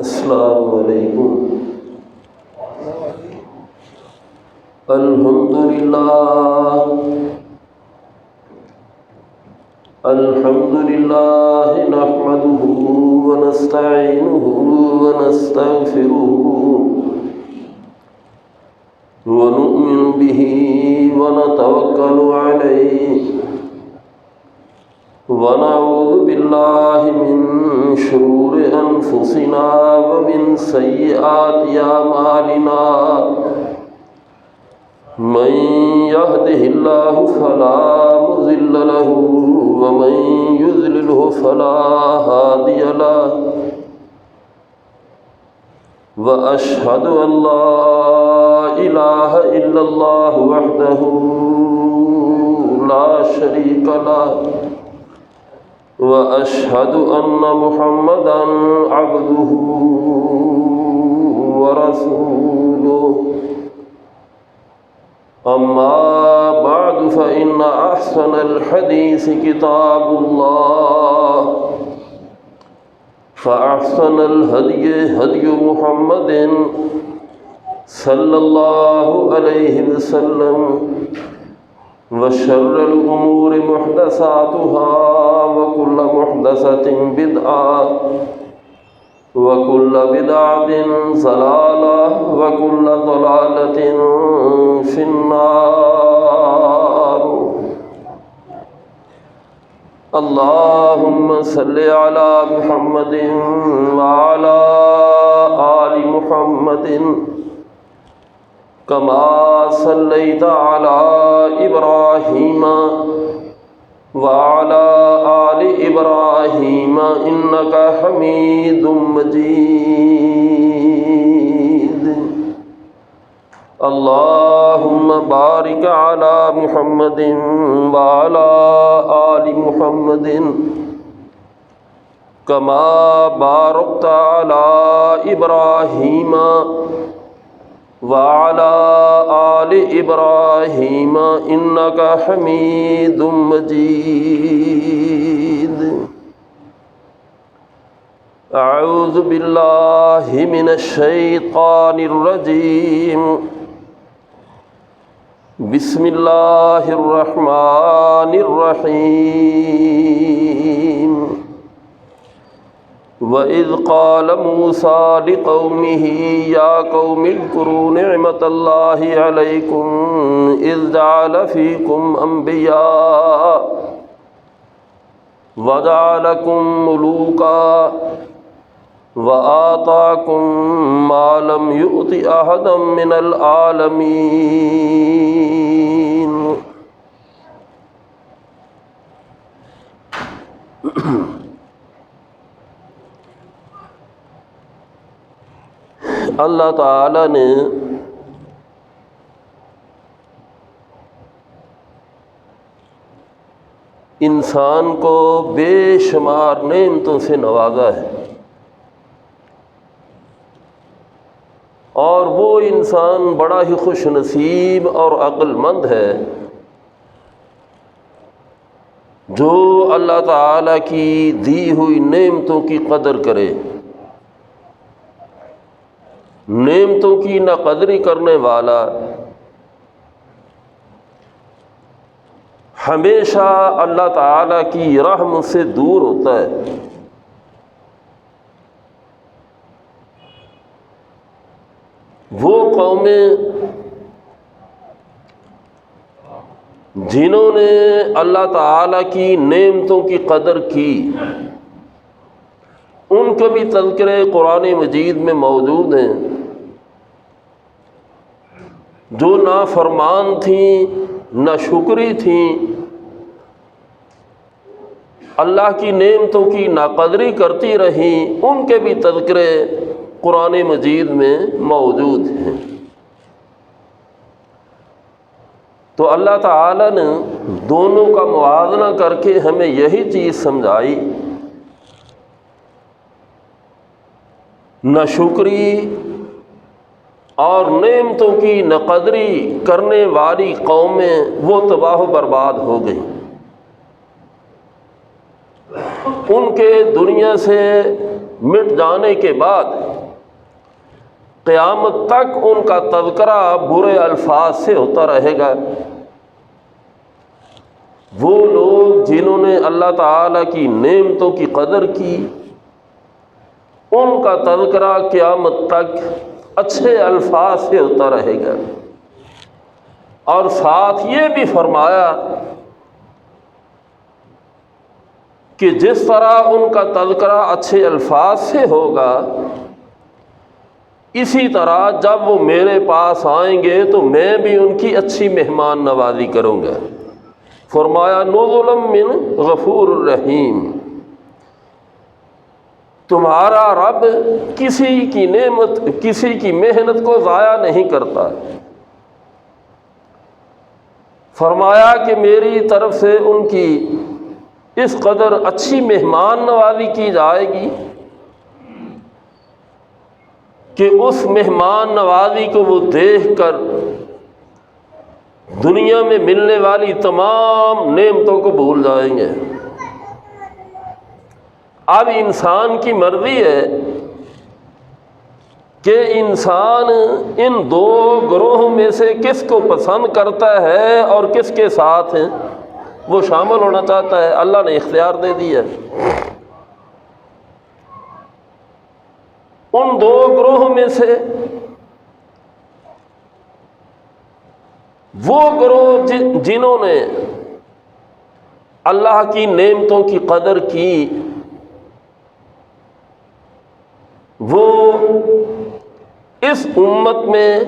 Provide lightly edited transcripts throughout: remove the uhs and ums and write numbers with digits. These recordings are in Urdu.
السلام علیکم۔ الحمد للہ نحمده ونستعینه ونستغفره ونؤمن به ونتوکل علیہ ونعوذ باللہ من شرور انفسنا ومن سیئات اعمالنا من يهده الله فلا مضل له ومن يضلله فلا هادي له وأشهد أن لا إله إلا الله وحده لا شريك له وأشهد أن محمدًا عبده ورسوله أما بعد فإن أحسن الحديث كتاب الله فأحسن الهدي هدي محمد صلى الله عليه وسلم وشر الأمور محدثاتها وكل محدثة بدعة وكل بدعة ضلالة وكل ضلالة في النار۔ اللهم صل على محمد وعلى آل محمد كما صليت على إبراهيم وعلى آل إبراهيم إنك حميد مجيد۔ اللهم بارك على محمد وعلى آل محمد كما باركت على إبراهيم وعلى آل إبراهيم إنك حميد مجيد۔ أعوذ بالله من الشيطان الرجيم، بسم الله الرحمن الرحيم۔ وَإِذْ قَالَ مُوسَى لِقَوْمِهِ يَا قَوْمِ اذْكُرُوا نِعْمَةَ اللَّهِ عَلَيْكُمْ إِذْ جَعَلَ فِيكُمْ أَنْبِيَاءَ وَجَعَلَكُمْ مُلُوكًا وَآتَاكُمْ مَا لَمْ يُؤْتِ أَحَدًا مِنَ الْعَالَمِينَ۔ اللہ تعالی نے انسان کو بے شمار نعمتوں سے نوازا ہے، اور وہ انسان بڑا ہی خوش نصیب اور عقل مند ہے جو اللہ تعالی کی دی ہوئی نعمتوں کی قدر کرے۔ نعمتوں کی ناقدری کرنے والا ہمیشہ اللہ تعالی کی رحمت سے دور ہوتا ہے۔ وہ قومیں جنہوں نے اللہ تعالی کی نعمتوں کی قدر کی، ان کے بھی تذکرے قرآن مجید میں موجود ہیں، جو نافرمان تھیں، ناشکری تھیں، اللہ کی نعمتوں کی ناقدری کرتی رہیں، ان کے بھی تذکرے قرآن مجید میں موجود ہیں۔ تو اللہ تعالی نے دونوں کا موازنہ کر کے ہمیں یہی چیز سمجھائی، ناشکری اور نعمتوں کی ناقدری کرنے والی قومیں وہ تباہ و برباد ہو گئیں۔ ان کے دنیا سے مٹ جانے کے بعد قیامت تک ان کا تذکرہ برے الفاظ سے ہوتا رہے گا۔ وہ لوگ جنہوں نے اللہ تعالیٰ کی نعمتوں کی قدر کی، ان کا تذکرہ قیامت تک اچھے الفاظ سے ہوتا رہے گا۔ اور ساتھ یہ بھی فرمایا کہ جس طرح ان کا تذکرہ اچھے الفاظ سے ہوگا، اسی طرح جب وہ میرے پاس آئیں گے تو میں بھی ان کی اچھی مہمان نوازی کروں گا۔ فرمایا نزلا من غفور الرحیم، تمہارا رب کسی کی نعمت، کسی کی محنت کو ضائع نہیں کرتا۔ فرمایا کہ میری طرف سے ان کی اس قدر اچھی مہمان نوازی کی جائے گی کہ اس مہمان نوازی کو وہ دیکھ کر دنیا میں ملنے والی تمام نعمتوں کو بھول جائیں گے۔ اب انسان کی مرضی ہے کہ انسان ان دو گروہوں میں سے کس کو پسند کرتا ہے اور کس کے ساتھ وہ شامل ہونا چاہتا ہے۔ اللہ نے اختیار دے دیا۔ ان دو گروہوں میں سے وہ گروہ جنہوں نے اللہ کی نعمتوں کی قدر کی، وہ اس امت میں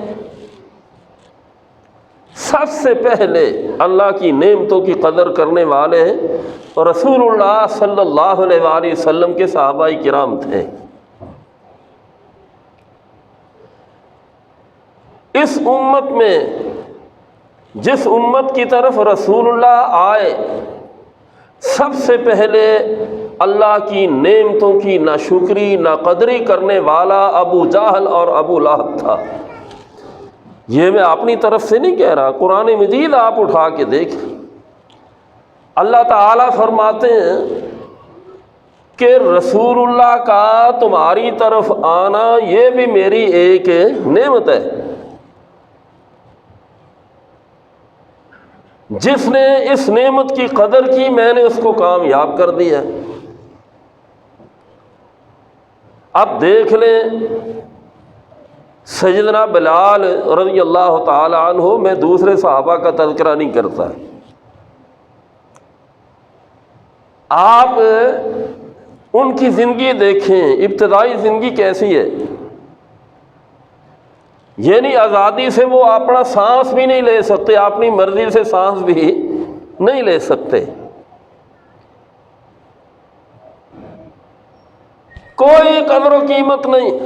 سب سے پہلے اللہ کی نعمتوں کی قدر کرنے والے رسول اللہ صلی اللہ علیہ وآلہ وسلم کے صحابہ کرام تھے۔ اس امت میں جس امت کی طرف رسول اللہ آئے، سب سے پہلے اللہ کی نعمتوں کی نہ شکری نہ قدری کرنے والا ابو جہل اور ابو لہب تھا۔ یہ میں اپنی طرف سے نہیں کہہ رہا، قرآن مجید آپ اٹھا کے دیکھیں۔ اللہ تعالیٰ فرماتے ہیں کہ رسول اللہ کا تمہاری طرف آنا یہ بھی میری ایک نعمت ہے۔ جس نے اس نعمت کی قدر کی، میں نے اس کو کامیاب کر دیا۔ اب دیکھ لیں سیدنا بلال رضی اللہ تعالی عنہ، میں دوسرے صحابہ کا تذکرہ نہیں کرتا، آپ ان کی زندگی دیکھیں، ابتدائی زندگی کیسی ہے۔ یعنی آزادی سے وہ اپنا سانس بھی نہیں لے سکتے، اپنی مرضی سے سانس بھی نہیں لے سکتے، کوئی قدر و قیمت نہیں۔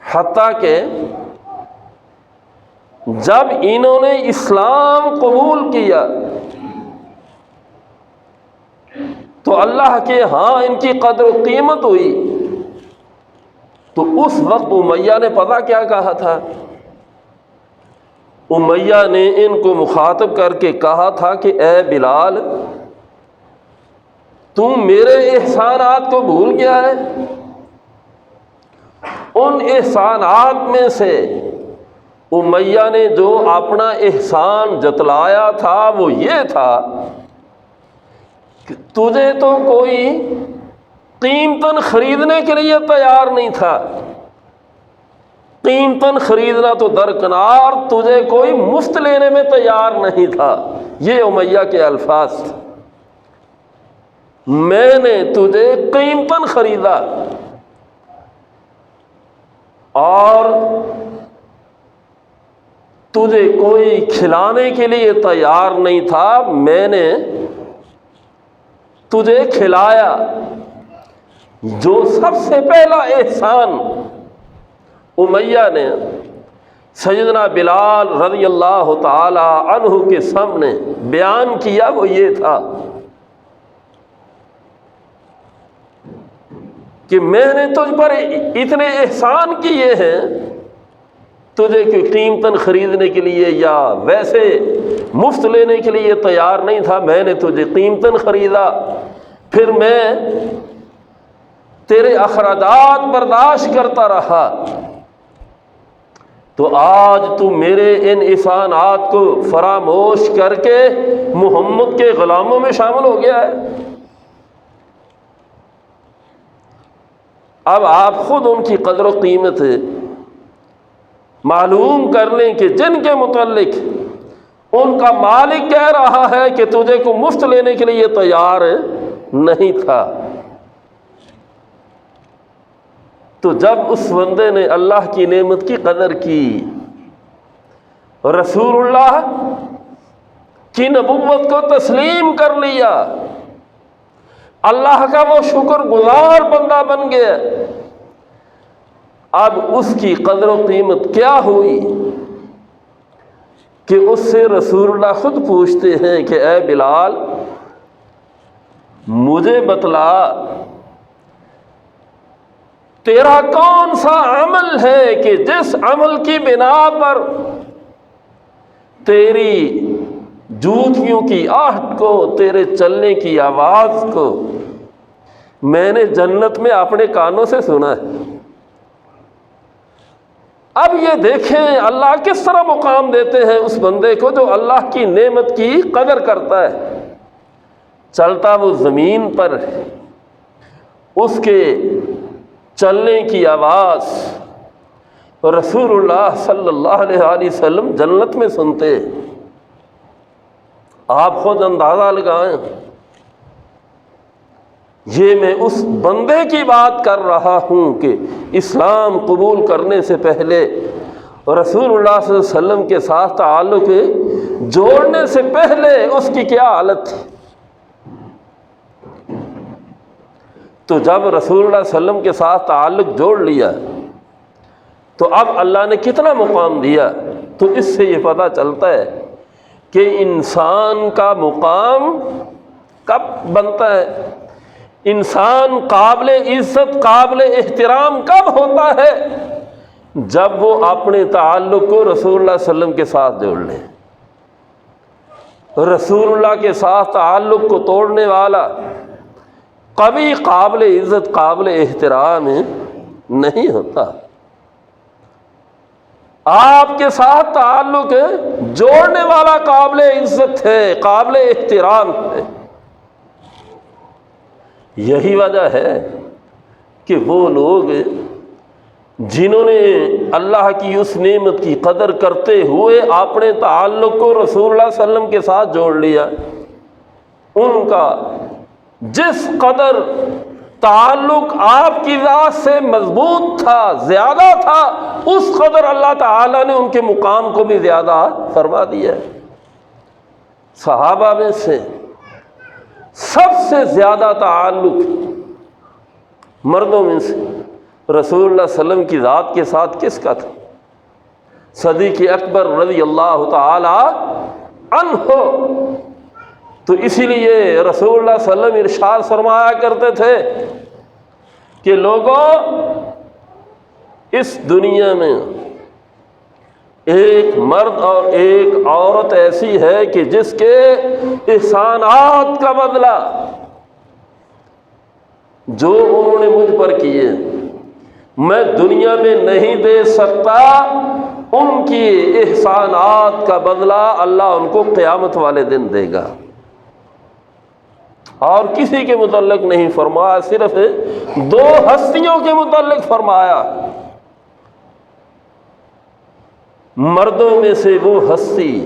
حتیٰ کہ جب انہوں نے اسلام قبول کیا تو اللہ کے ہاں ان کی قدر و قیمت ہوئی۔ تو اس وقت امیہ نے پتہ کیا کہا تھا؟ امیہ نے ان کو مخاطب کر کے کہا تھا کہ اے بلال، تم میرے احسانات کو بھول گیا ہے۔ ان احسانات میں سے امیہ نے جو اپنا احسان جتلایا تھا وہ یہ تھا کہ تجھے تو کوئی قیمتاً خریدنے کے لیے تیار نہیں تھا، قیمتاً خریدنا تو درکنار، تجھے کوئی مفت لینے میں تیار نہیں تھا۔ یہ امیہ کے الفاظ تھے، میں نے تجھے قیمتاً خریدا اور تجھے کوئی کھلانے کے لیے تیار نہیں تھا، میں نے تجھے کھلایا۔ جو سب سے پہلا احسان امیہ نے سیدنا بلال رضی اللہ تعالی عنہ کے سامنے بیان کیا وہ یہ تھا کہ میں نے تجھ پر اتنے احسان کیے ہیں، تجھے کوئی قیمتاً خریدنے کے لیے یا ویسے مفت لینے کے لیے تیار نہیں تھا، میں نے تجھے قیمتاً خریدا پھر میں تیرے اخراجات برداشت کرتا رہا، تو آج تو میرے ان احسانات کو فراموش کر کے محمد کے غلاموں میں شامل ہو گیا ہے۔ اب آپ خود ان کی قدر و قیمت معلوم کر لیں کہ جن کے متعلق ان کا مالک کہہ رہا ہے کہ تجھے کو مفت لینے کے لیے تیار نہیں تھا، تو جب اس بندے نے اللہ کی نعمت کی قدر کی، رسول اللہ کی نبوت کو تسلیم کر لیا، اللہ کا وہ شکر گزار بندہ بن گیا، اب اس کی قدر و قیمت کیا ہوئی کہ اس سے رسول اللہ خود پوچھتے ہیں کہ اے بلال مجھے بتلا تیرا کون سا عمل ہے کہ جس عمل کی بنا پر تیری جوتیوں کی آہٹ کو، تیرے چلنے کی آواز کو میں نے جنت میں اپنے کانوں سے سنا ہے۔ اب یہ دیکھیں اللہ کس طرح مقام دیتے ہیں اس بندے کو جو اللہ کی نعمت کی قدر کرتا ہے۔ چلتا وہ زمین پر، اس کے چلنے کی آواز رسول اللہ صلی اللہ علیہ وسلم جنت میں سنتے۔ آپ خود اندازہ لگائیں، یہ میں اس بندے کی بات کر رہا ہوں کہ اسلام قبول کرنے سے پہلے رسول اللہ صلی اللہ علیہ وسلم کے ساتھ تعلق جوڑنے سے پہلے اس کی کیا حالت تھی۔ تو جب رسول اللہ صلی اللہ علیہ وسلم کے ساتھ تعلق جوڑ لیا تو اب اللہ نے کتنا مقام دیا۔ تو اس سے یہ پتہ چلتا ہے کہ انسان کا مقام کب بنتا ہے، انسان قابل عزت قابل احترام کب ہوتا ہے، جب وہ اپنے تعلق کو رسول اللہ صلی اللہ علیہ وسلم کے ساتھ جوڑ لے۔ رسول اللہ کے ساتھ تعلق کو توڑنے والا کبھی قابل عزت قابل احترام نہیں ہوتا۔ آپ کے ساتھ تعلق جوڑنے والا قابل عزت ہے، قابل احترام ہے۔ یہی وجہ ہے کہ وہ لوگ جنہوں نے اللہ کی اس نعمت کی قدر کرتے ہوئے اپنے تعلق کو رسول اللہ صلی اللہ علیہ وسلم کے ساتھ جوڑ لیا، ان کا جس قدر تعلق آپ کی ذات سے مضبوط تھا، زیادہ تھا، اس قدر اللہ تعالیٰ نے ان کے مقام کو بھی زیادہ فرما دیا۔ صحابہ میں سے سب سے زیادہ تعلق مردوں میں سے رسول اللہ صلی اللہ علیہ وسلم کی ذات کے ساتھ کس کا تھا؟ صدیق اکبر رضی اللہ تعالی عنہ۔ تو اسی لیے رسول اللہ صلی اللہ علیہ وسلم ارشاد فرمایا کرتے تھے کہ لوگوں، اس دنیا میں ایک مرد اور ایک عورت ایسی ہے کہ جس کے احسانات کا بدلہ جو انہوں نے مجھ پر کیے میں دنیا میں نہیں دے سکتا، ان کی احسانات کا بدلہ اللہ ان کو قیامت والے دن دے گا۔ اور کسی کے متعلق نہیں فرمایا، صرف دو ہستیوں کے متعلق فرمایا۔ مردوں میں سے وہ ہستی،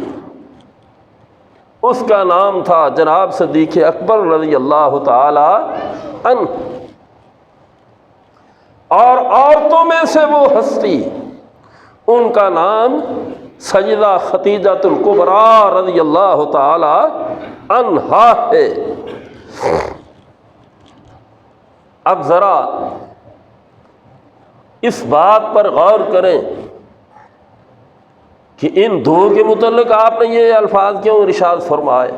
اس کا نام تھا جناب صدیق اکبر رضی اللہ تعالی عنہ، اور عورتوں میں سے وہ ہستی، ان کا نام سیدہ خدیجہ الکبریٰ رضی اللہ تعالی عنہا ہے۔ اب ذرا اس بات پر غور کریں کہ ان دو کے متعلق آپ نے یہ الفاظ کیوں ارشاد فرمائے،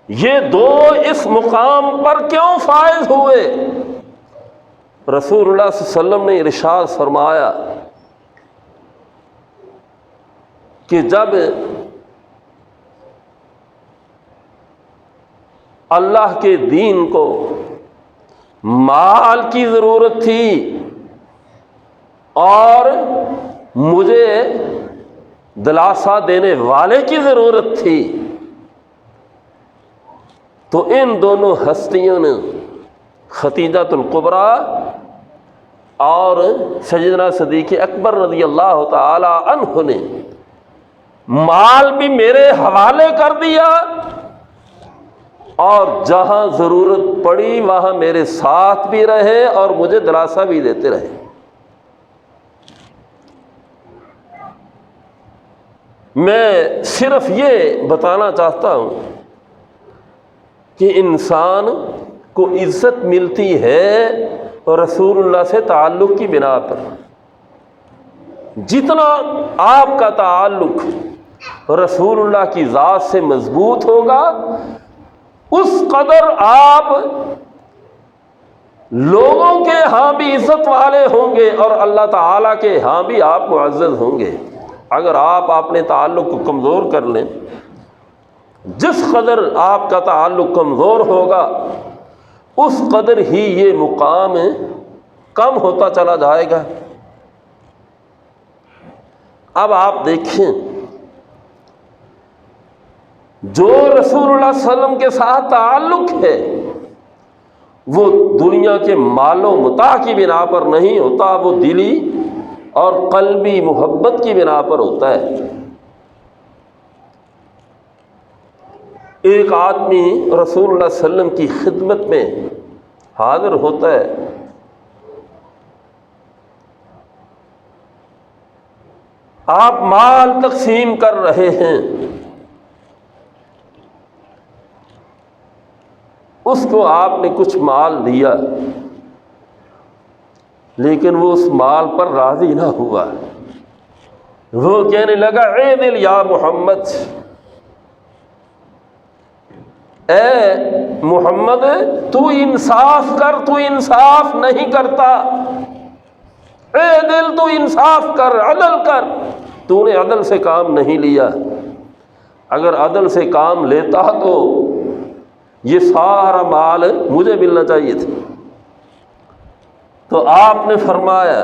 یہ دو اس مقام پر کیوں فائز ہوئے؟ رسول اللہ صلی اللہ علیہ وسلم نے ارشاد فرمایا کہ جب اللہ کے دین کو مال کی ضرورت تھی اور مجھے دلاسا دینے والے کی ضرورت تھی، تو ان دونوں ہستیوں نے خدیجۃ الکبریٰ اور سیدنا صدیق اکبر رضی اللہ تعالی عنہ نے مال بھی میرے حوالے کر دیا اور جہاں ضرورت پڑی وہاں میرے ساتھ بھی رہے اور مجھے دلاسا بھی دیتے رہے۔ میں صرف یہ بتانا چاہتا ہوں کہ انسان کو عزت ملتی ہے رسول اللہ سے تعلق کی بنا پر۔ جتنا آپ کا تعلق رسول اللہ کی ذات سے مضبوط ہوگا اس قدر آپ لوگوں کے ہاں بھی عزت والے ہوں گے اور اللہ تعالیٰ کے ہاں بھی آپ معزز ہوں گے۔ اگر آپ اپنے تعلق کو کمزور کر لیں، جس قدر آپ کا تعلق کمزور ہوگا اس قدر ہی یہ مقام کم ہوتا چلا جائے گا۔ اب آپ دیکھیں، جو رسول اللہ صلی اللہ علیہ وسلم کے ساتھ تعلق ہے وہ دنیا کے مال و متاع کی بنا پر نہیں ہوتا، وہ دلی اور قلبی محبت کی بنا پر ہوتا ہے۔ ایک آدمی رسول اللہ صلی اللہ علیہ وسلم کی خدمت میں حاضر ہوتا ہے، آپ مال تقسیم کر رہے ہیں، اس کو آپ نے کچھ مال دیا لیکن وہ اس مال پر راضی نہ ہوا، وہ کہنے لگا عدل یا محمد، اے محمد تو انصاف کر، تو انصاف نہیں کرتا، عدل تو انصاف کر، عدل کر، تو نے عدل سے کام نہیں لیا، اگر عدل سے کام لیتا تو یہ سارا مال مجھے ملنا چاہیے تھا۔ تو آپ نے فرمایا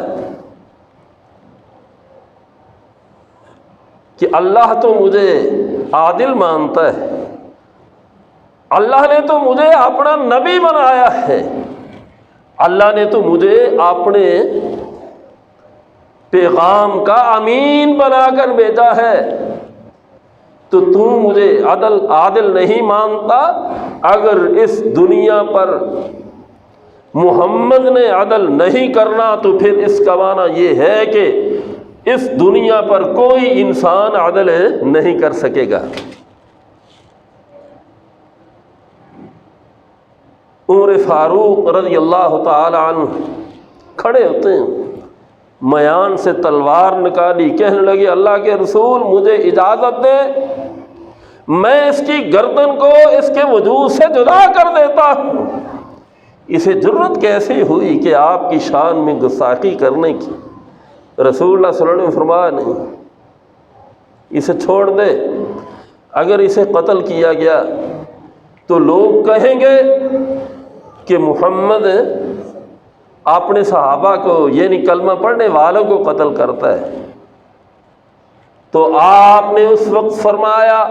کہ اللہ تو مجھے عادل مانتا ہے، اللہ نے تو مجھے اپنا نبی بنایا ہے، اللہ نے تو مجھے اپنے پیغام کا امین بنا کر بھیجا ہے، تو مجھے عادل نہیں مانتا؟ اگر اس دنیا پر محمد نے عدل نہیں کرنا تو پھر اس کا معنی یہ ہے کہ اس دنیا پر کوئی انسان عدل نہیں کر سکے گا۔ عمر فاروق رضی اللہ تعالی عنہ کھڑے ہوتے ہیں، میان سے تلوار نکالی، کہنے لگے اللہ کے رسول مجھے اجازت دے، میں اس کی گردن کو اس کے وجود سے جدا کر دیتا ہوں۔ اسے جرت کیسے ہوئی کہ آپ کی شان میں گستاخی کرنے کی؟ رسول اللہ صلی اللہ علیہ وسلم نے فرمایا نہیں، اسے چھوڑ دے، اگر اسے قتل کیا گیا تو لوگ کہیں گے کہ محمد اپنے صحابہ کو یعنی کلمہ پڑھنے والوں کو قتل کرتا ہے۔ تو آپ نے اس وقت فرمایا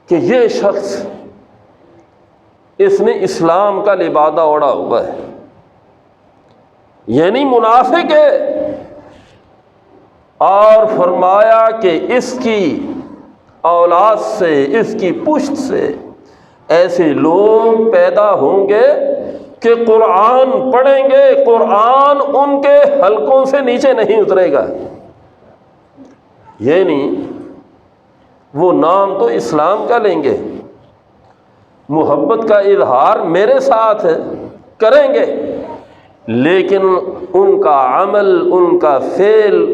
کہ یہ شخص اس نے اسلام کا لبادہ اوڑھا ہوا ہے، یعنی منافق ہے، اور فرمایا کہ اس کی اولاد سے، اس کی پشت سے ایسے لوگ پیدا ہوں گے کہ قرآن پڑھیں گے، قرآن ان کے حلقوں سے نیچے نہیں اترے گا، یعنی وہ نام تو اسلام کا لیں گے، محبت کا اظہار میرے ساتھ کریں گے، لیکن ان کا عمل، ان کا فعل،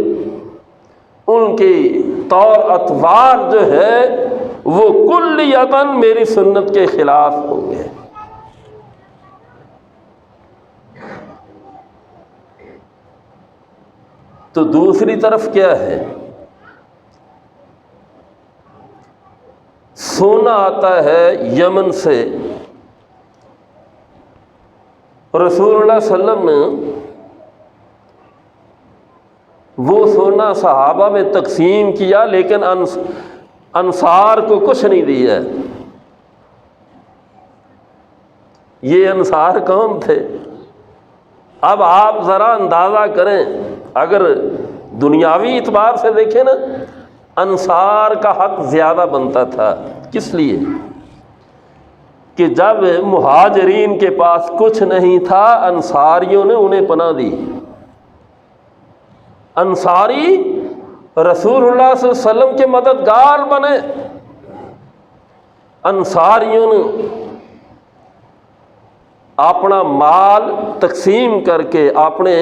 ان کی طور اطوار جو ہے وہ کلیتاً میری سنت کے خلاف ہوں گے۔ تو دوسری طرف کیا ہے؟ سونا آتا ہے یمن سے، رسول اللہ صلی اللہ علیہ وسلم نے وہ سونا صحابہ میں تقسیم کیا، لیکن انصار کو کچھ نہیں دیا۔ یہ انصار کون تھے؟ اب آپ ذرا اندازہ کریں، اگر دنیاوی اعتبار سے دیکھیں نا، انصار کا حق زیادہ بنتا تھا۔ کس لیے؟ کہ جب مہاجرین کے پاس کچھ نہیں تھا، انصاریوں نے انہیں پناہ دی۔ انصاری رسول اللہ صلی اللہ علیہ وسلم کے مددگار بنے۔ انصاریوں نے اپنا مال تقسیم کر کے اپنے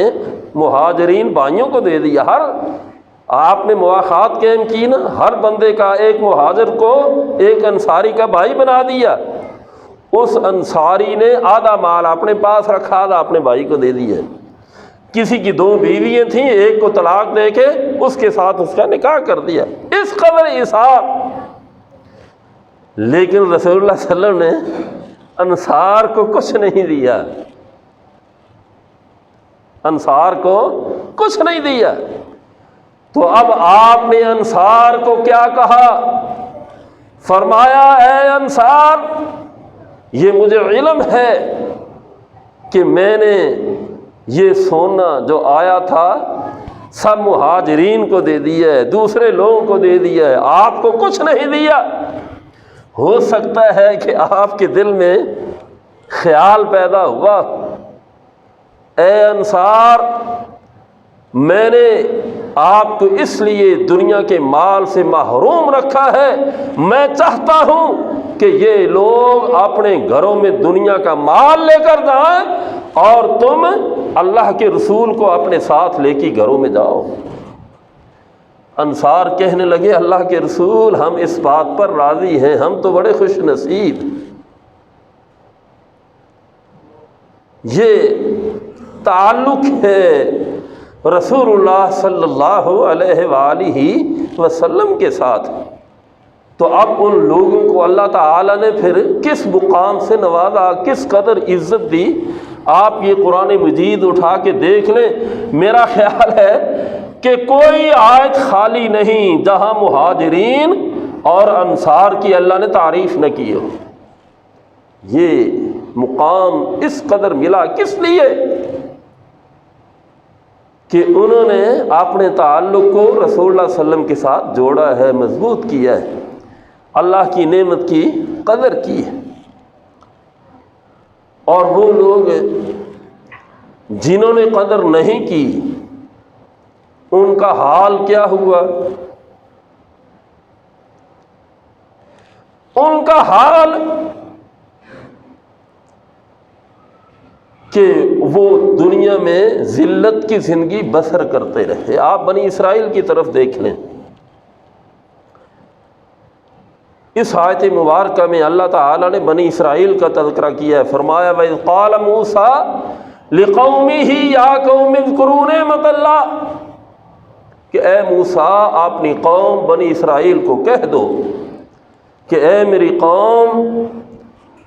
مہاجرین بھائیوں کو دے دیا۔ آپ نے مواخات قائم کی نا، ہر بندے کا ایک مہاجر کو ایک انصاری کا بھائی بنا دیا۔ اس انصاری نے آدھا مال اپنے پاس رکھا، آدھا اپنے بھائی کو دے دیا۔ کسی کی 2 بیویاں تھیں، ایک کو طلاق دے کے اس کے ساتھ اس کا نکاح کر دیا۔ اس قدر ایثار۔ لیکن رسول اللہ صلی اللہ علیہ وسلم نے انصار کو کچھ نہیں دیا، انصار کو کچھ نہیں دیا۔ تو اب آپ نے انصار کو کیا کہا؟ فرمایا اے انصار، یہ مجھے علم ہے کہ میں نے یہ سونا جو آیا تھا سب مہاجرین کو دے دیا ہے، دوسرے لوگوں کو دے دیا ہے، آپ کو کچھ نہیں دیا۔ ہو سکتا ہے کہ آپ کے دل میں خیال پیدا ہوا، اے انصار، میں نے آپ کو اس لیے دنیا کے مال سے محروم رکھا ہے، میں چاہتا ہوں کہ یہ لوگ اپنے گھروں میں دنیا کا مال لے کر جائیں اور تم اللہ کے رسول کو اپنے ساتھ لے کے گھروں میں جاؤ۔ انصار کہنے لگے اللہ کے رسول، ہم اس بات پر راضی ہیں، ہم تو بڑے خوش نصیب۔ یہ تعلق ہے رسول اللہ صلی اللہ علیہ وآلہ وسلم کے ساتھ۔ تو اب ان لوگوں کو اللہ تعالیٰ نے پھر کس مقام سے نوازا، کس قدر عزت دی، آپ یہ قرآن مجید اٹھا کے دیکھ لیں۔ میرا خیال ہے کہ کوئی آیت خالی نہیں جہاں مہاجرین اور انصار کی اللہ نے تعریف نہ کی ہو۔ یہ مقام اس قدر ملا کس لیے؟ کہ انہوں نے اپنے تعلق کو رسول اللہ صلی اللہ علیہ وسلم کے ساتھ جوڑا ہے، مضبوط کیا ہے، اللہ کی نعمت کی قدر کی ہے۔ اور وہ لوگ جنہوں نے قدر نہیں کی، ان کا حال کیا ہوا؟ ان کا حال کہ وہ دنیا میں ذلت کی زندگی بسر کرتے رہے۔ آپ بنی اسرائیل کی طرف دیکھ لیں، اس آیت مبارکہ میں اللہ تعالیٰ نے بنی اسرائیل کا تذکرہ کیا ہے۔ فرمایا وَإِذْ قَالَ مُوسَىٰ لِقَوْمِهِ يَا قَوْمِ اذْكُرُوا نِعْمَتَ اللَّهِ، کہ اے موسیٰ اپنی قوم بنی اسرائیل کو کہہ دو کہ اے میری قوم،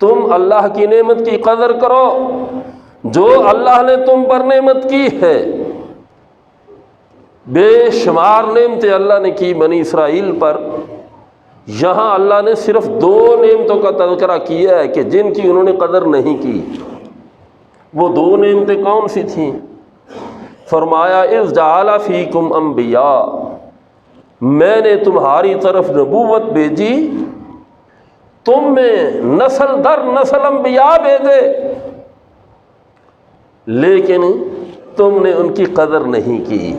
تم اللہ کی نعمت کی قدر کرو جو اللہ نے تم پر نعمت کی ہے۔ بے شمار نعمتیں اللہ نے کی بنی اسرائیل پر، یہاں اللہ نے صرف 2 نعمتوں کا تذکرہ کیا ہے کہ جن کی انہوں نے قدر نہیں کی۔ وہ 2 نعمتیں کون سی تھیں؟ فرمایا اذ جعل فیکم انبیاء، میں نے تمہاری طرف نبوت بھیجی، تم میں نسل در نسل انبیاء بھیجے، لیکن تم نے ان کی قدر نہیں کی۔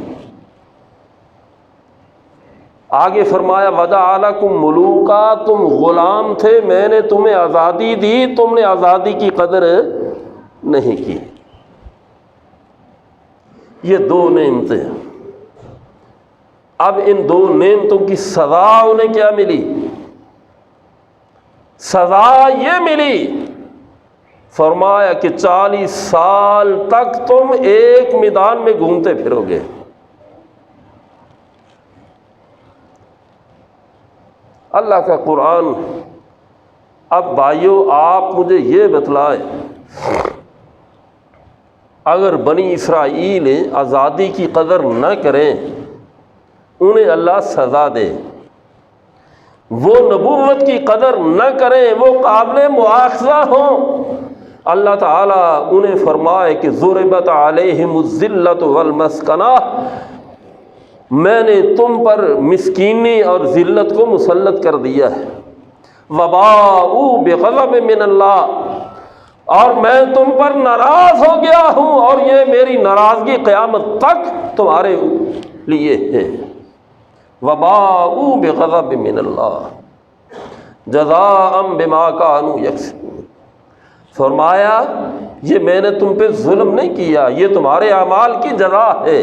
آگے فرمایا وَجَعَلَكُم مُلُوكًا، تم غلام تھے، میں نے تمہیں آزادی دی، تم نے آزادی کی قدر نہیں کی۔ یہ 2 نعمتیں۔ اب ان 2 نعمتوں کی سزا انہیں کیا ملی؟ سزا یہ ملی، فرمایا کہ 40 سال تک تم ایک میدان میں گھومتے پھرو گے۔ اللہ کا قرآن اب بھائیو آپ مجھے یہ بتلائیں، اگر بنی اسرائیل آزادی کی قدر نہ کریں، انہیں اللہ سزا دے، وہ نبوت کی قدر نہ کریں، وہ قابل مواخذہ ہوں، اللہ تعالیٰ انہیں فرمائے کہ ضربت علیہم الذلۃ والمسکنہ، میں نے تم پر مسکینی اور ذلت کو مسلط کر دیا ہے، وباءوا بغضب من اللہ، اور میں تم پر ناراض ہو گیا ہوں، اور یہ میری ناراضگی قیامت تک تمہارے لیے ہے، وباءوا بغضب من اللہ جزاء بما كانوا یکسبون۔ فرمایا یہ میں نے تم پہ ظلم نہیں کیا، یہ تمہارے اعمال کی جزا ہے،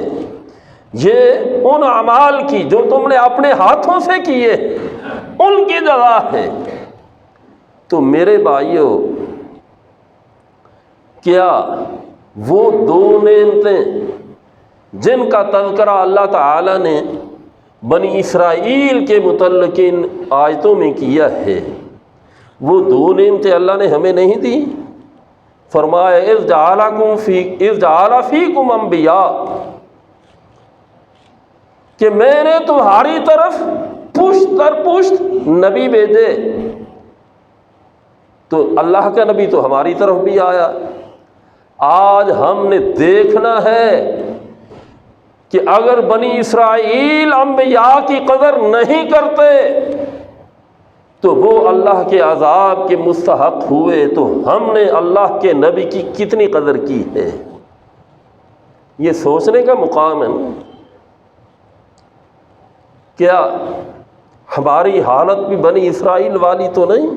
یہ ان اعمال کی جو تم نے اپنے ہاتھوں سے کیے ان کی جزا ہے۔ تو میرے بھائیوں، کیا وہ دو نعمتیں جن کا تذکرہ اللہ تعالیٰ نے بنی اسرائیل کے متعلق ان آیتوں میں کیا ہے، وہ دو نعمتیں اللہ نے ہمیں نہیں دی؟ فرمایا اذ جعل فیکم انبیاء، کہ میں نے تمہاری طرف پشت در پشت نبی بھیجے۔ تو اللہ کا نبی تو ہماری طرف بھی آیا۔ آج ہم نے دیکھنا ہے کہ اگر بنی اسرائیل انبیاء کی قدر نہیں کرتے تو وہ اللہ کے عذاب کے مستحق ہوئے، تو ہم نے اللہ کے نبی کی کتنی قدر کی ہے، یہ سوچنے کا مقام ہے۔ کیا ہماری حالت بھی بنی اسرائیل والی تو نہیں؟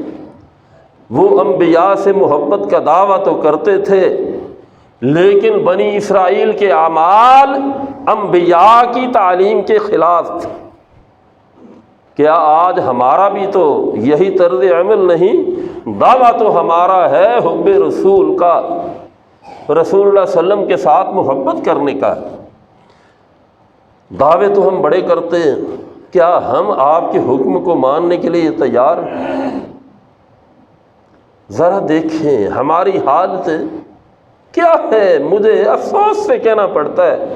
وہ انبیاء سے محبت کا دعویٰ تو کرتے تھے، لیکن بنی اسرائیل کے اعمال انبیاء کی تعلیم کے خلاف تھے۔ کیا آج ہمارا بھی تو یہی طرز عمل نہیں؟ دعویٰ تو ہمارا ہے حب رسول کا، رسول اللہ صلی اللہ علیہ وسلم کے ساتھ محبت کرنے کا، دعوے تو ہم بڑے کرتے ہیں، کیا ہم آپ کے حکم کو ماننے کے لیے تیار ہیں؟ ذرا دیکھیں ہماری حالت کیا ہے۔ مجھے افسوس سے کہنا پڑتا ہے،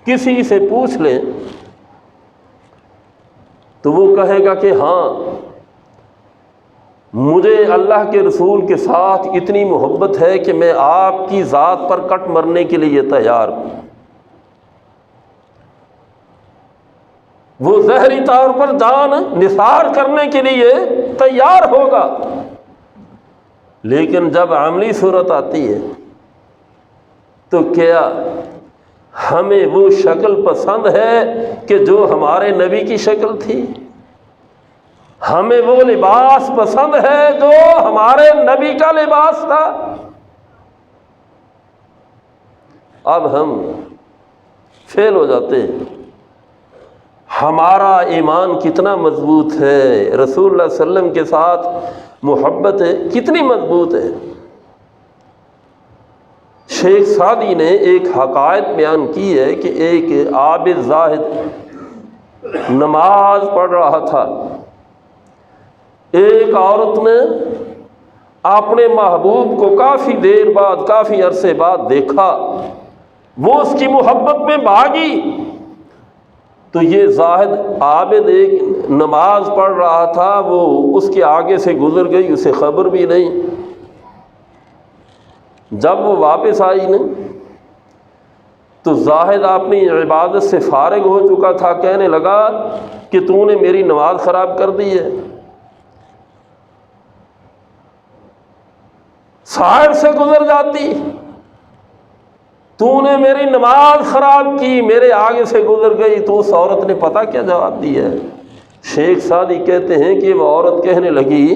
کسی سے پوچھ لیں تو وہ کہے گا کہ ہاں مجھے اللہ کے رسول کے ساتھ اتنی محبت ہے کہ میں آپ کی ذات پر کٹ مرنے کے لیے تیار ہوں۔ وہ ظاہری طور پر جان نثار کرنے کے لیے تیار ہوگا، لیکن جب عملی صورت آتی ہے تو کیا ہمیں وہ شکل پسند ہے کہ جو ہمارے نبی کی شکل تھی؟ ہمیں وہ لباس پسند ہے جو ہمارے نبی کا لباس تھا؟ اب ہم فیل ہو جاتے ہیں۔ ہمارا ایمان کتنا مضبوط ہے، رسول اللہ صلی اللہ علیہ وسلم کے ساتھ محبت ہے کتنی مضبوط ہے۔ شیخ سعدی نے ایک حقائق بیان کی ہے کہ ایک عابد زاہد نماز پڑھ رہا تھا، ایک عورت نے اپنے محبوب کو کافی دیر بعد، کافی عرصے بعد دیکھا، وہ اس کی محبت میں بھاگی، تو یہ زاہد عابد ایک نماز پڑھ رہا تھا، وہ اس کے آگے سے گزر گئی، اسے خبر بھی نہیں۔ جب وہ واپس آئی نا تو زاہد اپنی عبادت سے فارغ ہو چکا تھا، کہنے لگا کہ تو نے میری نماز خراب کر دی ہے، سائر سے گزر جاتی، تو نے میری نماز خراب کی، میرے آگے سے گزر گئی۔ تو اس عورت نے پتہ کیا جواب دیا ہے؟ شیخ سعدی کہتے ہیں کہ وہ عورت کہنے لگی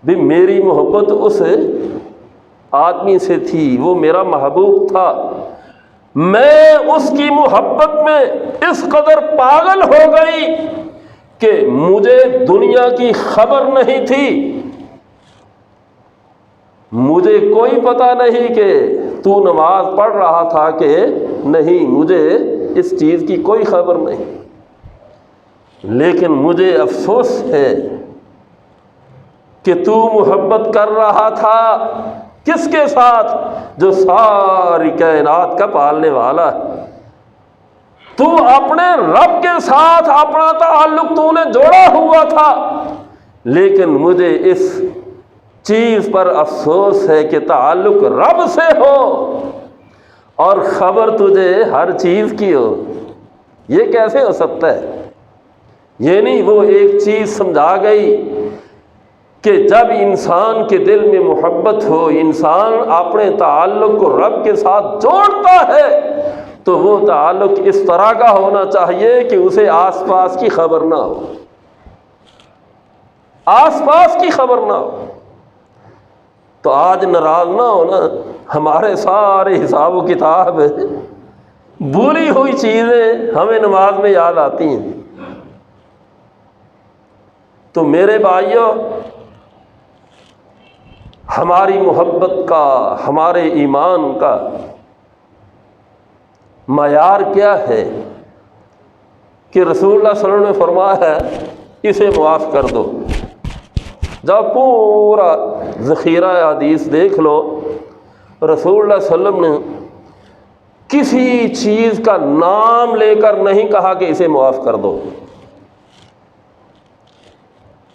بھی میری محبت اس آدمی سے تھی، وہ میرا محبوب تھا، میں اس کی محبت میں اس قدر پاگل ہو گئی کہ مجھے دنیا کی خبر نہیں تھی، مجھے کوئی پتہ نہیں کہ تو نماز پڑھ رہا تھا کہ نہیں، مجھے اس چیز کی کوئی خبر نہیں، لیکن مجھے افسوس ہے کہ تو محبت کر رہا تھا کس کے ساتھ؟ جو ساری کائنات کا پالنے والا ہے۔ تو اپنے رب کے ساتھ اپنا تعلق تو نے جوڑا ہوا تھا، لیکن مجھے اس چیز پر افسوس ہے کہ تعلق رب سے ہو اور خبر تجھے ہر چیز کی ہو۔ یہ کیسے ہو سکتا ہے؟ یہ نہیں وہ ایک چیز سمجھا گئی کہ جب انسان کے دل میں محبت ہو، انسان اپنے تعلق کو رب کے ساتھ جوڑتا ہے تو وہ تعلق اس طرح کا ہونا چاہیے کہ اسے آس پاس کی خبر نہ ہو، آس پاس کی خبر نہ ہو۔ تو آج ناراض نہ ہونا، ہمارے سارے حساب و کتاب بھولی ہوئی چیزیں ہمیں نماز میں یاد آتی ہیں۔ تو میرے بھائیوں، ہماری محبت کا، ہمارے ایمان کا معیار کیا ہے کہ رسول اللہ صلی اللہ علیہ وسلم نے فرمایا ہے اسے معاف کر دو۔ جب پورا ذخیرہ حدیث دیکھ لو، رسول اللہ صلی اللہ علیہ وسلم نے کسی چیز کا نام لے کر نہیں کہا کہ اسے معاف کر دو۔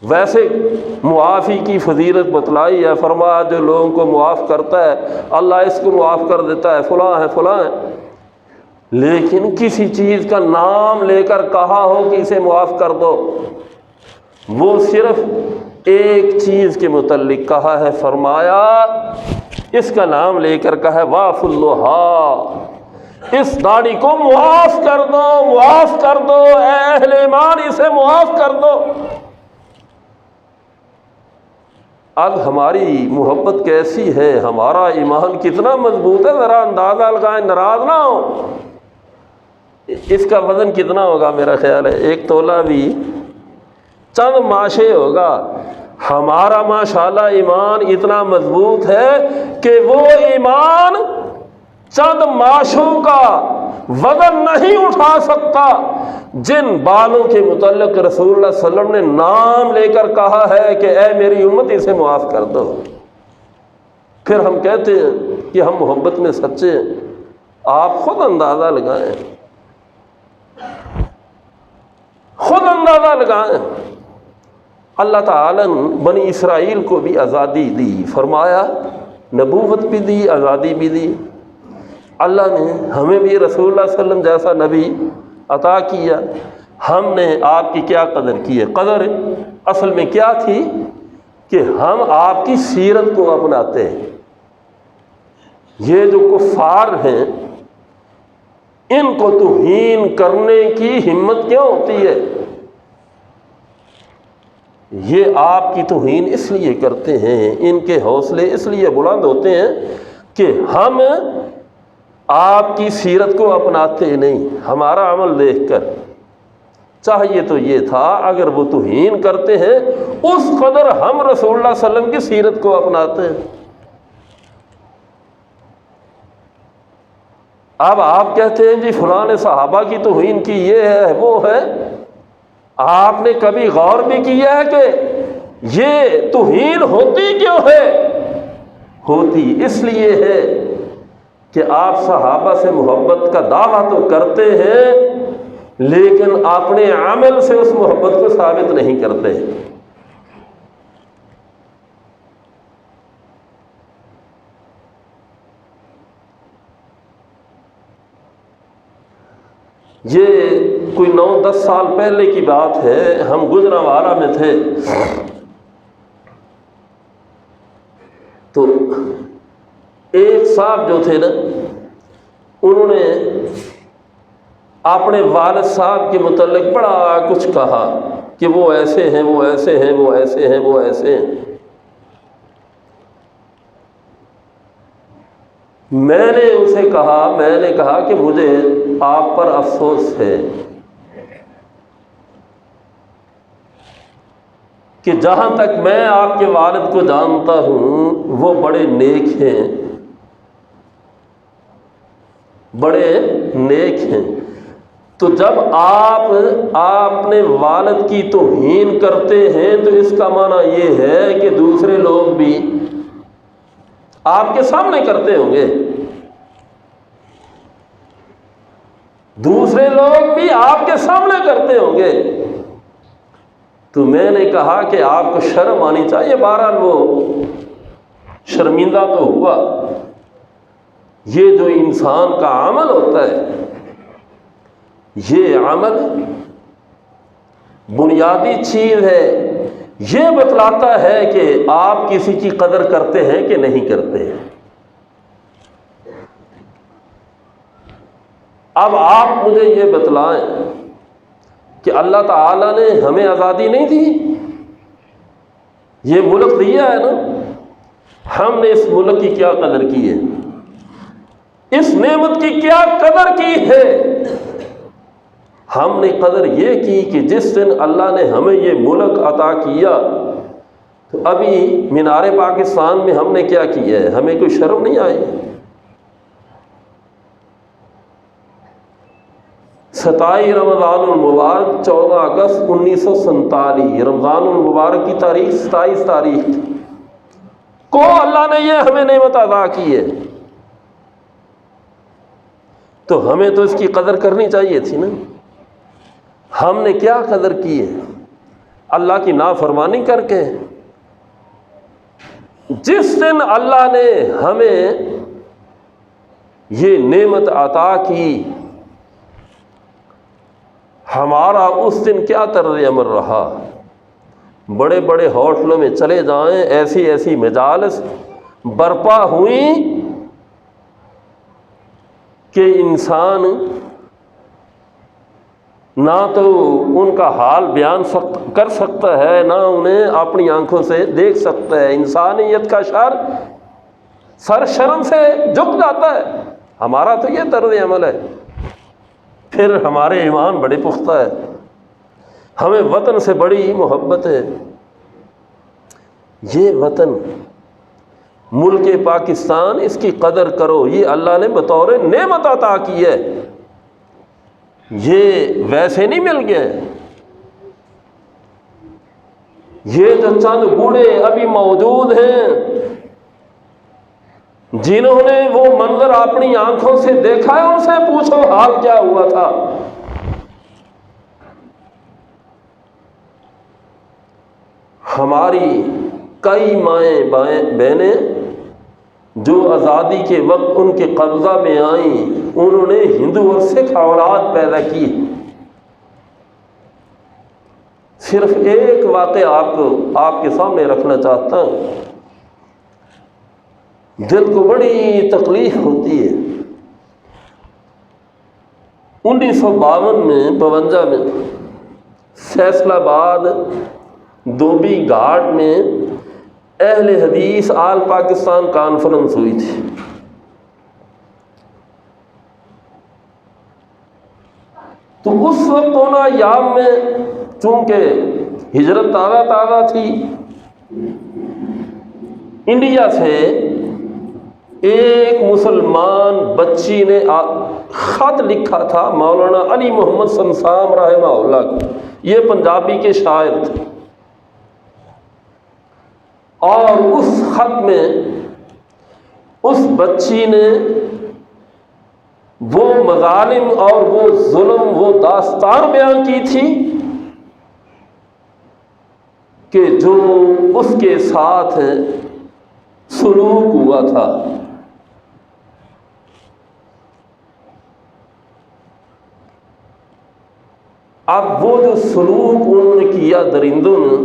ویسے معافی کی فضیلت بتلائی ہے، فرمایا جو لوگوں کو معاف کرتا ہے اللہ اس کو معاف کر دیتا ہے، فلاں ہے فلاں ہے، لیکن کسی چیز کا نام لے کر کہا ہو کہ اسے معاف کر دو، وہ صرف ایک چیز کے متعلق کہا ہے، فرمایا اس کا نام لے کر کہا ہے واف اللہ، اس داڑھی کو معاف کر دو، معاف کر دو، اے اہل ایمان اسے معاف کر دو۔ اب ہماری محبت کیسی ہے، ہمارا ایمان کتنا مضبوط ہے، ذرا اندازہ لگائیں، ناراض نہ ہو۔ اس کا وزن کتنا ہوگا؟ میرا خیال ہے 1 تولہ بھی چند ماشے ہوگا۔ ہمارا ماشاءاللہ ایمان اتنا مضبوط ہے کہ وہ ایمان چند ماشوں کا وزن نہیں اٹھا سکتا جن بالوں کے متعلق رسول اللہ صلی اللہ علیہ وسلم نے نام لے کر کہا ہے کہ اے میری امت اسے معاف کر دو۔ پھر ہم کہتے ہیں کہ ہم محبت میں سچے ہیں۔ آپ خود اندازہ لگائیں، خود اندازہ لگائیں۔ اللہ تعالیٰ نے بنی اسرائیل کو بھی آزادی دی، فرمایا نبوت بھی دی، آزادی بھی دی۔ اللہ نے ہمیں بھی رسول اللہ صلی اللہ علیہ وسلم جیسا نبی عطا کیا۔ ہم نے آپ کی کیا قدر کی ہے؟ قدر اصل میں کیا تھی کہ ہم آپ کی سیرت کو اپناتے ہیں۔ یہ جو کفار ہیں ان کو توہین کرنے کی ہمت کیوں ہوتی ہے؟ یہ آپ کی توہین اس لیے کرتے ہیں، ان کے حوصلے اس لیے بلند ہوتے ہیں کہ ہم آپ کی سیرت کو اپناتے نہیں، ہمارا عمل دیکھ کر۔ چاہیے تو یہ تھا اگر وہ توہین کرتے ہیں اس قدر ہم رسول اللہ صلی اللہ علیہ وسلم کی سیرت کو اپناتے ہیں۔ اب آپ کہتے ہیں جی فلاں نے صحابہ کی توہین کی، یہ ہے وہ ہے۔ آپ نے کبھی غور بھی کیا ہے کہ یہ توہین ہوتی کیوں ہے؟ ہوتی اس لیے ہے کہ آپ صحابہ سے محبت کا دعویٰ تو کرتے ہیں لیکن اپنے عمل سے اس محبت کو ثابت نہیں کرتے۔ یہ کوئی 9-10 سال پہلے کی بات ہے، ہم گجرانوالہ میں تھے تو ایک صاحب جو تھے نا انہوں نے اپنے والد صاحب کے متعلق بڑا کچھ کہا کہ وہ ایسے ہیں، وہ ایسے ہیں، وہ ایسے ہیں، وہ ایسے ہیں۔ میں نے اسے کہا، میں نے کہا کہ مجھے آپ پر افسوس ہے کہ جہاں تک میں آپ کے والد کو جانتا ہوں وہ بڑے نیک ہیں، بڑے نیک ہیں، تو جب آپ اپنے والد کی توہین کرتے ہیں تو اس کا معنی یہ ہے کہ دوسرے لوگ بھی آپ کے سامنے کرتے ہوں گے، دوسرے لوگ بھی آپ کے سامنے کرتے ہوں گے۔ تو میں نے کہا کہ آپ کو شرم آنی چاہیے۔ بہرحال وہ شرمندہ تو ہوا۔ یہ جو انسان کا عمل ہوتا ہے، یہ عمل بنیادی چیز ہے، یہ بتلاتا ہے کہ آپ کسی کی قدر کرتے ہیں کہ نہیں کرتے ہیں۔ اب آپ مجھے یہ بتلائیں کہ اللہ تعالیٰ نے ہمیں آزادی نہیں دی، یہ ملک دیا ہے نا، ہم نے اس ملک کی کیا قدر کی ہے، اس نعمت کی کیا قدر کی ہے؟ ہم نے قدر یہ کی کہ جس دن اللہ نے ہمیں یہ ملک عطا کیا تو ابھی مینار پاکستان میں ہم نے کیا کیا ہے؟ ہمیں کوئی شرم نہیں آئی؟ 27 رمضان المبارک 14 اگست 1947 رمضان المبارک کی تاریخ 27 تاریخ کو اللہ نے یہ ہمیں نعمت عطا کی ہے، تو ہمیں تو اس کی قدر کرنی چاہیے تھی نا۔ ہم نے کیا قدر کی ہے؟ اللہ کی نافرمانی کر کے۔ جس دن اللہ نے ہمیں یہ نعمت عطا کی، ہمارا اس دن کیا طرز عمل رہا؟ بڑے بڑے ہوٹلوں میں چلے جائیں، ایسی ایسی مجالس برپا ہوئیں کہ انسان نہ تو ان کا حال بیان کر سکتا ہے، نہ انہیں اپنی آنکھوں سے دیکھ سکتا ہے۔ انسانیت کا سر شرم سے جھک جاتا ہے۔ ہمارا تو یہ طرز عمل ہے۔ پھر ہمارے ایمان بڑے پختہ ہے، ہمیں وطن سے بڑی محبت ہے۔ یہ وطن ملک پاکستان، اس کی قدر کرو، یہ اللہ نے بطور نعمت عطا کی ہے، یہ ویسے نہیں مل گیا۔ یہ جو چند بوڑھے ابھی موجود ہیں جنہوں نے وہ منظر اپنی آنکھوں سے دیکھا ہے، ان سے پوچھو حال کیا ہوا تھا۔ ہماری کئی مائیں بہنیں جو آزادی کے وقت ان کے قبضہ میں آئیں، انہوں نے ہندو اور سکھ اولاد پیدا کی۔ صرف ایک واقعہ آپ کے سامنے رکھنا چاہتا ہوں، دل کو بڑی تکلیف ہوتی ہے۔ 1952 میں 52 میں فیصل آباد دھوبی گھاٹ میں اہل حدیث آل پاکستان کانفرنس ہوئی تھی۔ تو اس وقت ان ایام میں چونکہ ہجرت تازہ تھی، انڈیا سے ایک مسلمان بچی نے خط لکھا تھا مولانا علی محمد سنسام رحمہ اللہ کو، یہ پنجابی کے شاعر تھے، اور اس خط میں اس بچی نے وہ مظالم اور وہ ظلم، وہ داستان بیان کی تھی کہ جو اس کے ساتھ سلوک ہوا تھا۔ اب وہ جو سلوک انہوں نے کیا درندوں نے،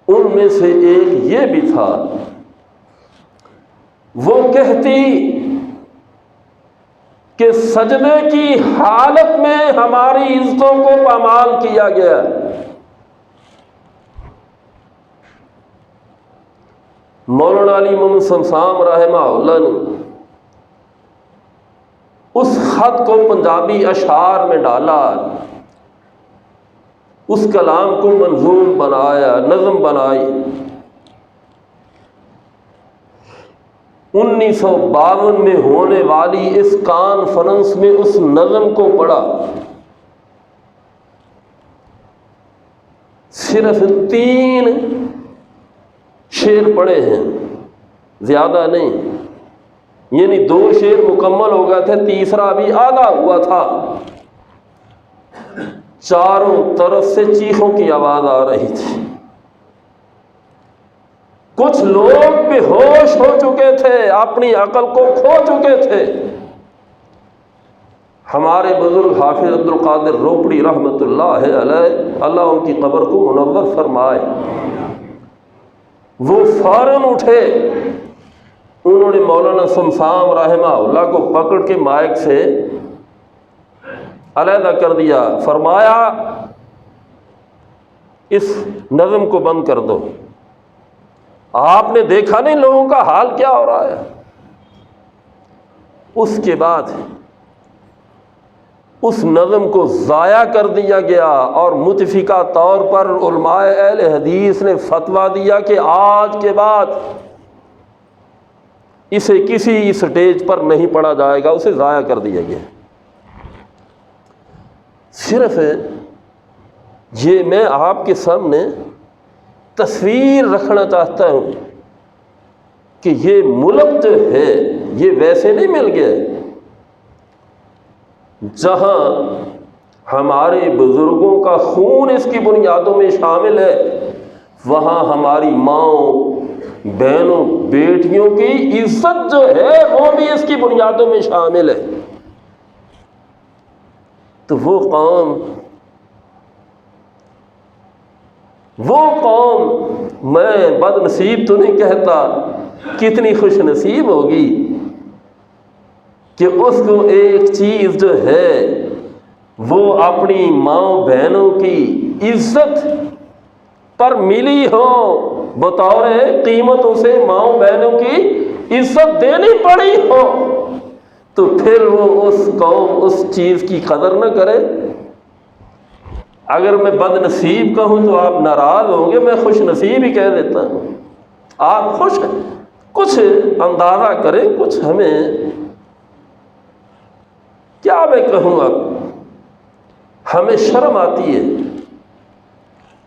ان میں سے ایک یہ بھی تھا، وہ کہتی کہ سجدے کی حالت میں ہماری عزتوں کو پامال کیا گیا۔ مولانا علی محمد سنسام رحمہ اللہ نے اس خط کو پنجابی اشعار میں ڈالا، اس کلام کو منظوم بنایا، نظم بنائی۔ 1952 میں ہونے والی اس کانفرنس میں اس نظم کو پڑھا، صرف 3 شعر پڑھے ہیں، زیادہ نہیں، یعنی 2 شعر مکمل ہو گئے تھے، تیسرا ابھی آدھا ہوا تھا۔ چاروں طرف سے چیخوں کی آواز آ رہی تھی، کچھ لوگ بے ہوش ہو چکے تھے، اپنی عقل کو کھو چکے تھے۔ ہمارے بزرگ حافظ عبد القادر روپڑی رحمۃ اللہ علیہ، اللہ ان کی قبر کو منور فرمائے، وہ فوراً اٹھے، انہوں نے مولانا سمسام رحمہ اللہ کو پکڑ کے مائک سے علیحدہ کر دیا، فرمایا اس نظم کو بند کر دو، آپ نے دیکھا نہیں لوگوں کا حال کیا ہو رہا ہے۔ اس کے بعد اس نظم کو ضائع کر دیا گیا، اور متفقہ طور پر علماء اہل حدیث نے فتویٰ دیا کہ آج کے بعد اسے کسی سٹیج پر نہیں پڑھا جائے گا، اسے ضائع کر دیا گیا۔ صرف یہ میں آپ کے سامنے تصویر رکھنا چاہتا ہوں کہ یہ ملک جو ہے یہ ویسے نہیں مل گیا، جہاں ہمارے بزرگوں کا خون اس کی بنیادوں میں شامل ہے، وہاں ہماری ماؤں، بہنوں، بیٹیوں کی عزت جو ہے وہ بھی اس کی بنیادوں میں شامل ہے۔ تو وہ قوم میں بد نصیب تو نہیں کہتا، کتنی خوش نصیب ہوگی کہ اس کو ایک چیز جو ہے وہ اپنی ماؤں بہنوں کی عزت پر ملی ہو، بطور قیمت اسے ماؤں بہنوں کی عزت دینی پڑی ہو، تو پھر وہ اس قوم اس چیز کی قدر نہ کرے۔ اگر میں بد نصیب کہوں تو آپ ناراض ہوں گے، میں خوش نصیب ہی کہہ دیتا ہوں۔ آپ خوش ہیں، کچھ اندازہ کریں، کچھ ہمیں کیا میں کہوں، اب ہمیں شرم آتی ہے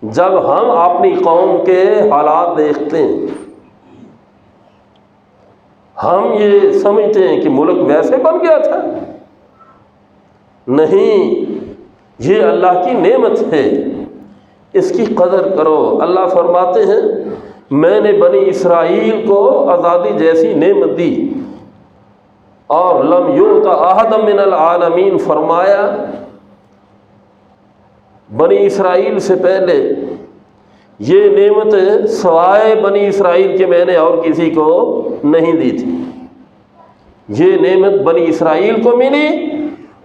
جب ہم اپنی قوم کے حالات دیکھتے ہیں۔ ہم یہ سمجھتے ہیں کہ ملک ویسے بن گیا تھا، نہیں، یہ اللہ کی نعمت ہے، اس کی قدر کرو۔ اللہ فرماتے ہیں میں نے بنی اسرائیل کو آزادی جیسی نعمت دی، اور لم یؤت احدا من العالمین فرمایا بنی اسرائیل سے پہلے یہ نعمت سوائے بنی اسرائیل کے میں نے اور کسی کو نہیں دی تھی۔ یہ نعمت بنی اسرائیل کو ملی،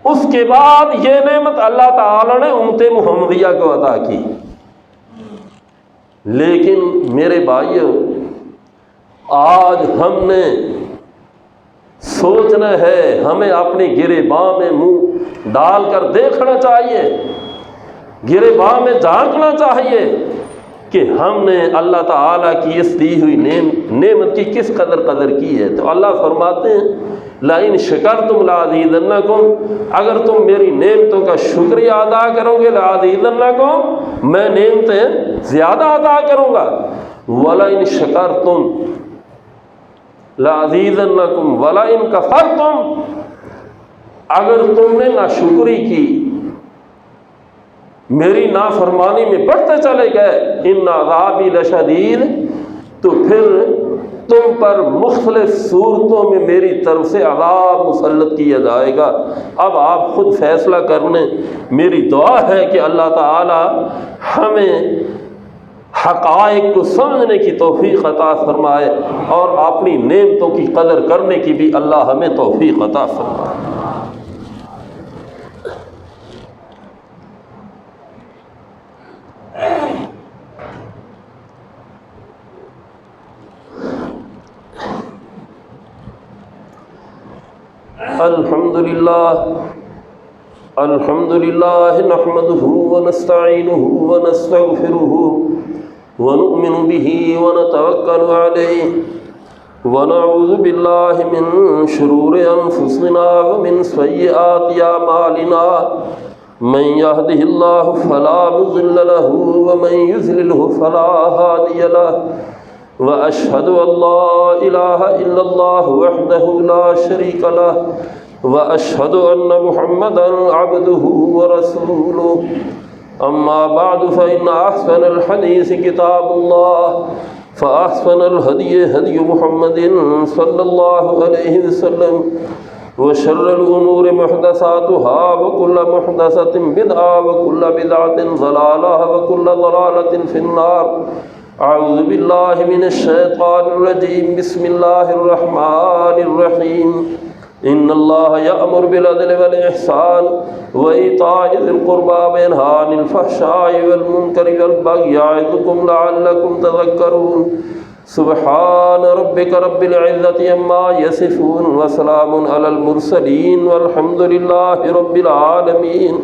اس کے بعد یہ نعمت اللہ تعالی نے امت محمدیہ کو عطا کی۔ لیکن میرے بھائیو، آج ہم نے سوچنا ہے، ہمیں اپنے گریباں میں منہ ڈال کر دیکھنا چاہیے، گریباں میں جھانکنا چاہیے کہ ہم نے اللہ تعالیٰ کی اس دی ہوئی نعمت کی کس قدر کی ہے۔ تو اللہ فرماتے ہیں لَإِن شَكَرْتُمْ لَأَزِيدَنَّكُمْ، اگر تم میری نعمتوں کا شکریہ ادا کرو گے، لَأَزِيدَنَّكُمْ، میں نعمتیں زیادہ ادا کروں گا، وَلَئِن شَكَرْتُمْ لَأَزِيدَنَّكُمْ وَلَئِن كَفَرْتُمْ، اگر تم نے ناشکری کی، میری نافرمانی میں بڑھتے چلے گئے، ان عذابی لشدید، تو پھر تم پر مختلف صورتوں میں میری طرف سے عذاب مسلط کیا جائے گا۔ اب آپ خود فیصلہ کر لیں۔ میری دعا ہے کہ اللہ تعالی ہمیں حقائق کو سمجھنے کی توفیق عطا فرمائے، اور اپنی نعمتوں کی قدر کرنے کی بھی اللہ ہمیں توفیق عطا فرمائے۔ الحمد لله نحمده ونستعينه ونستغفره ونؤمن به ونتوكل عليه ونعوذ بالله من شرور أنفسنا ومن سيئات أعمالنا من يهده الله فلا مضل له ومن يضلله فلا هادي له وأشهد أن لا إله إلا الله وحده لا شريك له وأشهد أن محمدا عبده ورسوله أما بعد فإن أحسن الحديث كتاب الله فأحسن الهدي هدي محمد صلى الله عليه وسلم وشر الأمور محدثاتها وكل محدثة بدعة وكل بدعة ضلالة وكل ضلالة في النار. أعوذ بالله من الشيطان الرجيم. بسم الله الرحمن الرحيم. إن الله يأمر بالعدل والإحسان وإيتاء ذي القربى وينهى عن الفحشاء والمنكر والبغي يعظكم لعلكم تذكرون. سبحان ربك رب العزة عما يصفون وسلام على المرسلين والحمد لله رب العالمين.